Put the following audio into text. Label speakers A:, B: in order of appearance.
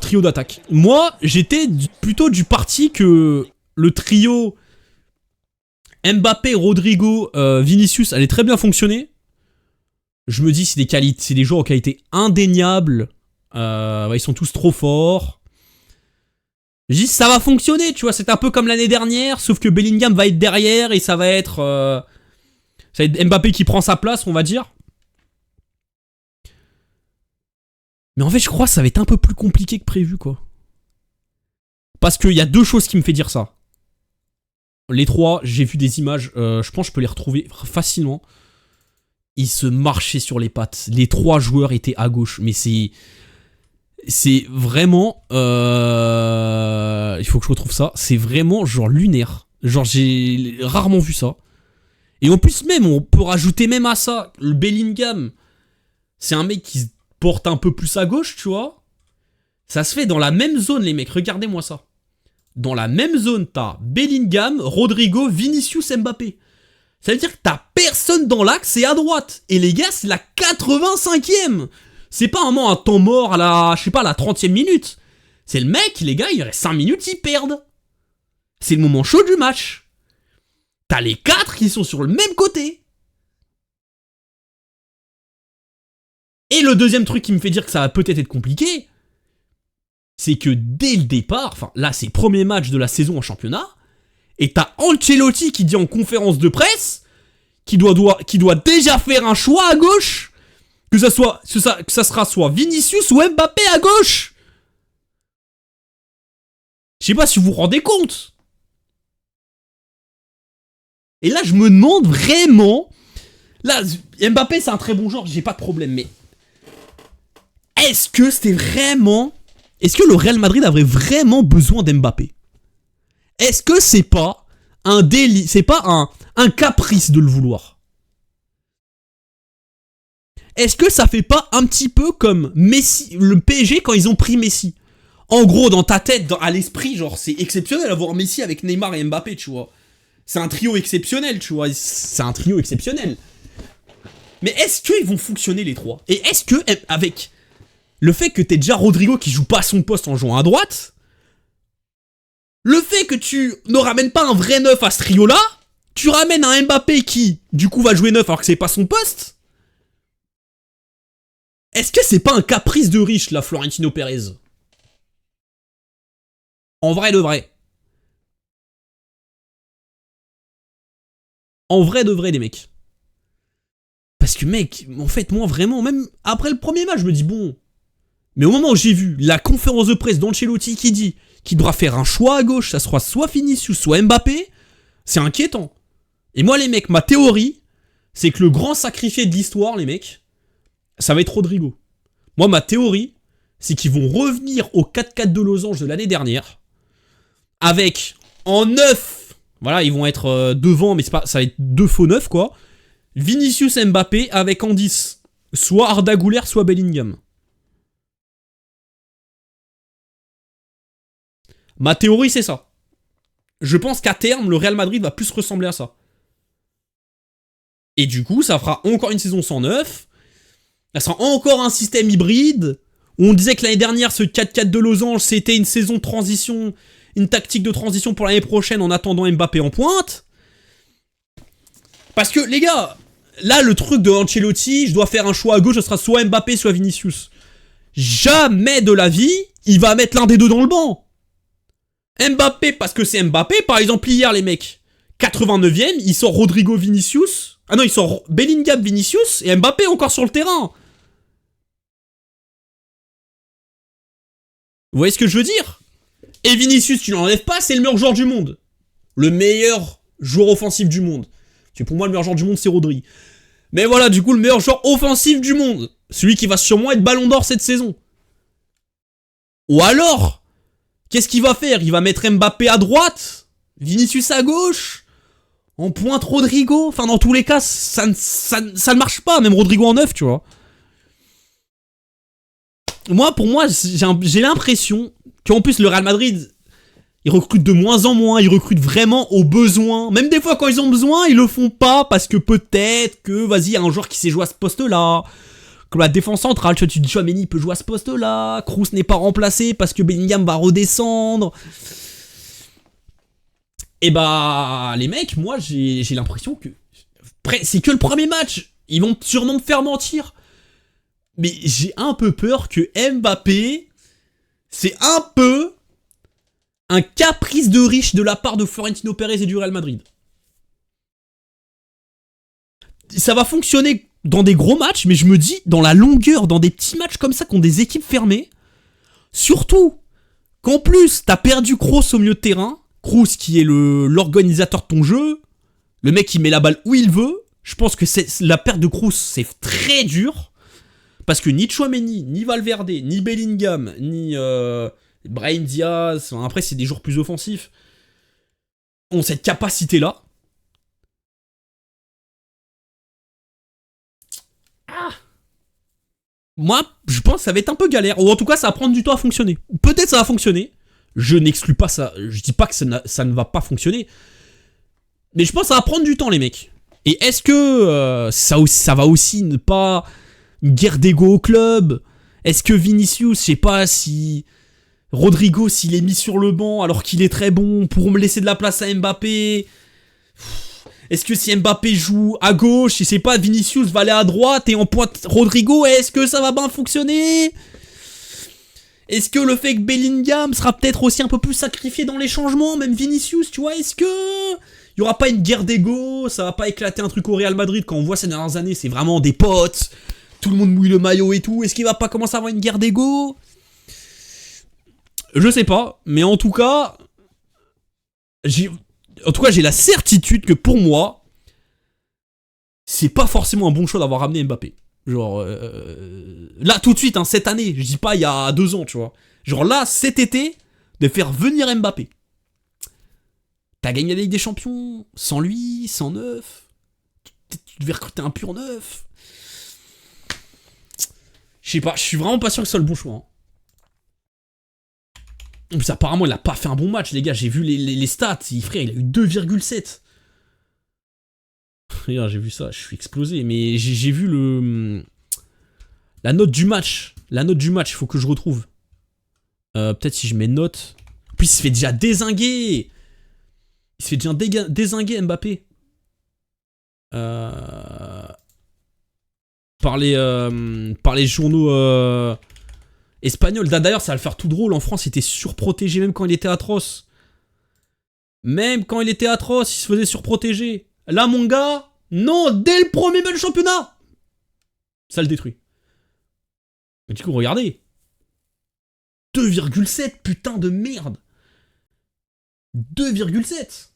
A: trio d'attaque. Moi, j'étais plutôt du parti que le trio Mbappé, Rodrigo, Vinicius allait très bien fonctionner. Je me dis, c'est des joueurs aux qualités indéniables. Ils sont tous trop forts. Je dis, ça va fonctionner, tu vois. C'est un peu comme l'année dernière, sauf que Bellingham va être derrière et ça va être Mbappé qui prend sa place, on va dire. Mais en fait, je crois que ça va être un peu plus compliqué que prévu, quoi. Parce qu'il y a deux choses qui me fait dire ça. Les trois, j'ai vu des images, je pense que je peux les retrouver facilement. Ils se marchaient sur les pattes. Les trois joueurs étaient à gauche. Mais c'est vraiment... il faut que je retrouve ça. C'est vraiment genre lunaire. Genre j'ai rarement vu ça. Et en plus même, on peut rajouter même à ça, le Bellingham, c'est un mec qui se porte un peu plus à gauche, tu vois. Ça se fait dans la même zone, les mecs. Regardez-moi ça. Dans la même zone, t'as Bellingham, Rodrigo, Vinicius, Mbappé. Ça veut dire que t'as personne dans l'axe et à droite. Et les gars, c'est la 85e. C'est pas un temps mort à la 30e minute. C'est le mec, les gars, il reste 5 minutes, ils perdent. C'est le moment chaud du match. T'as les 4 qui sont sur le même côté. Et le deuxième truc qui me fait dire que ça va peut-être être compliqué, c'est que dès le départ, enfin là c'est le premier match de la saison en championnat, et t'as Ancelotti qui dit en conférence de presse qu'il doit déjà faire un choix à gauche, que ça sera soit Vinicius ou Mbappé à gauche. Je sais pas si vous vous rendez compte. Et là je me demande vraiment, là Mbappé c'est un très bon joueur, j'ai pas de problème, mais est-ce que le Real Madrid avait vraiment besoin d'Mbappé? Est-ce que c'est pas un délit, c'est pas un caprice de le vouloir? Est-ce que ça fait pas un petit peu comme Messi, le PSG quand ils ont pris Messi? En gros, dans ta tête, à l'esprit, genre c'est exceptionnel d'avoir Messi avec Neymar et Mbappé, tu vois. C'est un trio exceptionnel, tu vois. C'est un trio exceptionnel. Mais est-ce qu'ils vont fonctionner les trois? Et est-ce que, avec le fait que t'aies déjà Rodrigo qui joue pas à son poste en jouant à droite, le fait que tu ne ramènes pas un vrai neuf à ce trio-là, tu ramènes un Mbappé qui, du coup, va jouer neuf alors que c'est pas son poste. Est-ce que c'est pas un caprice de riche, là, Florentino Pérez? En vrai de vrai. En vrai de vrai, les mecs. Parce que, mec, en fait, moi, vraiment, même après le premier match, je me dis, bon. Mais au moment où j'ai vu la conférence de presse d'Ancelotti qui dit qu'il devra faire un choix à gauche, ça sera soit Vinicius, soit Mbappé, c'est inquiétant. Et moi, les mecs, ma théorie, c'est que le grand sacrifié de l'histoire, les mecs, ça va être Rodrigo. Moi, ma théorie, c'est qu'ils vont revenir au 4-4 de losange de l'année dernière, avec, en 9, voilà, ils vont être devant, mais ça va être 2 faux 9, quoi. Vinicius Mbappé avec en 10, soit Arda Güler, soit Bellingham. Ma théorie, c'est ça. Je pense qu'à terme, le Real Madrid va plus ressembler à ça. Et du coup, ça fera encore une saison 109. Ça sera encore un système hybride. Où on disait que l'année dernière, ce 4-4 de losange, c'était une saison de transition, une tactique de transition pour l'année prochaine en attendant Mbappé en pointe. Parce que, les gars, là, le truc de Ancelotti, je dois faire un choix à gauche, ce sera soit Mbappé, soit Vinicius. Jamais de la vie, il va mettre l'un des deux dans le banc. Mbappé, parce que c'est Mbappé. Par exemple, hier, les mecs, 89e, il sort Rodrigo Vinicius. Ah non, il sort Bellingham Vinicius et Mbappé encore sur le terrain. Vous voyez ce que je veux dire? Et Vinicius, tu l'enlèves pas, c'est le meilleur joueur du monde. Le meilleur joueur offensif du monde. Parce que pour moi, le meilleur joueur du monde, c'est Rodri. Mais voilà, du coup, le meilleur joueur offensif du monde. Celui qui va sûrement être Ballon d'Or cette saison. Ou alors, qu'est-ce qu'il va faire? Il va mettre Mbappé à droite, Vinicius à gauche, en pointe Rodrigo. Enfin, dans tous les cas, ça ne marche pas, même Rodrigo en 9, tu vois. Pour moi, j'ai l'impression qu'en plus, le Real Madrid, ils recrutent de moins en moins, ils recrutent vraiment au besoin. Même des fois, quand ils ont besoin, ils le font pas parce que peut-être que, vas-y, il y a un joueur qui sait jouer à ce poste-là, Comme la défense centrale, tu te dis, Tchouaméni peut jouer à ce poste-là, Kroos n'est pas remplacé parce que Bellingham va redescendre. Et bah, les mecs, moi, j'ai l'impression que... C'est que le premier match. Ils vont sûrement me faire mentir. Mais j'ai un peu peur que Mbappé, c'est un peu un caprice de riche de la part de Florentino Pérez et du Real Madrid. Ça va fonctionner dans des gros matchs, mais je me dis, dans la longueur, dans des petits matchs comme ça, qui ont des équipes fermées, surtout qu'en plus, t'as perdu Kroos au milieu de terrain, Kroos qui est l'organisateur de ton jeu, le mec qui met la balle où il veut, je pense que la perte de Kroos, c'est très dur, parce que ni Tchouaméni, ni Valverde, ni Bellingham, ni Brahim Diaz, après c'est des joueurs plus offensifs, ont cette capacité-là. Moi, je pense que ça va être un peu galère. Ou en tout cas, ça va prendre du temps à fonctionner. Peut-être ça va fonctionner. Je n'exclus pas ça. Je dis pas que ça ne va pas fonctionner. Mais je pense que ça va prendre du temps, les mecs. Et est-ce que ça va aussi ne pas... Une guerre d'ego au club? Est-ce que Vinicius, je sais pas si... Rodrigo, s'il est mis sur le banc alors qu'il est très bon pour me laisser de la place à Mbappé? Est-ce que si Mbappé joue à gauche, je sais pas, Vinicius va aller à droite et en pointe Rodrigo, est-ce que ça va bien fonctionner? Est-ce que le fait que Bellingham sera peut-être aussi un peu plus sacrifié dans les changements, même Vinicius, tu vois, est-ce que il y aura pas une guerre d'ego, ça va pas éclater un truc au Real Madrid quand on voit ces dernières années, c'est vraiment des potes, tout le monde mouille le maillot et tout, est-ce qu'il va pas commencer à avoir une guerre d'ego? Je sais pas, mais en tout cas, j'ai la certitude que pour moi, c'est pas forcément un bon choix d'avoir ramené Mbappé. Genre, là, tout de suite, hein, cette année, je dis pas il y a 2 ans, tu vois. Genre là, cet été, de faire venir Mbappé. T'as gagné la Ligue des Champions, sans lui, sans neuf. Tu devais recruter un pur neuf. Je sais pas, je suis vraiment pas sûr que ce soit le bon choix. Hein. En plus, apparemment, il a pas fait un bon match, les gars. J'ai vu les stats. Frère, il a eu 2,7. Regarde, j'ai vu ça. Je suis explosé. Mais j'ai vu la note du match. La note du match, il faut que je retrouve. Peut-être si je mets note. En plus, il se fait déjà dézinguer. Il se fait déjà dézinguer, Mbappé. Par les journaux espagnols. D'ailleurs, ça va le faire tout drôle. En France, il était surprotégé même quand il était atroce. Même quand il était atroce, il se faisait surprotéger. Là, mon gars, non, dès le premier match du championnat, ça le détruit. Et du coup, regardez. 2,7, putain de merde. 2,7.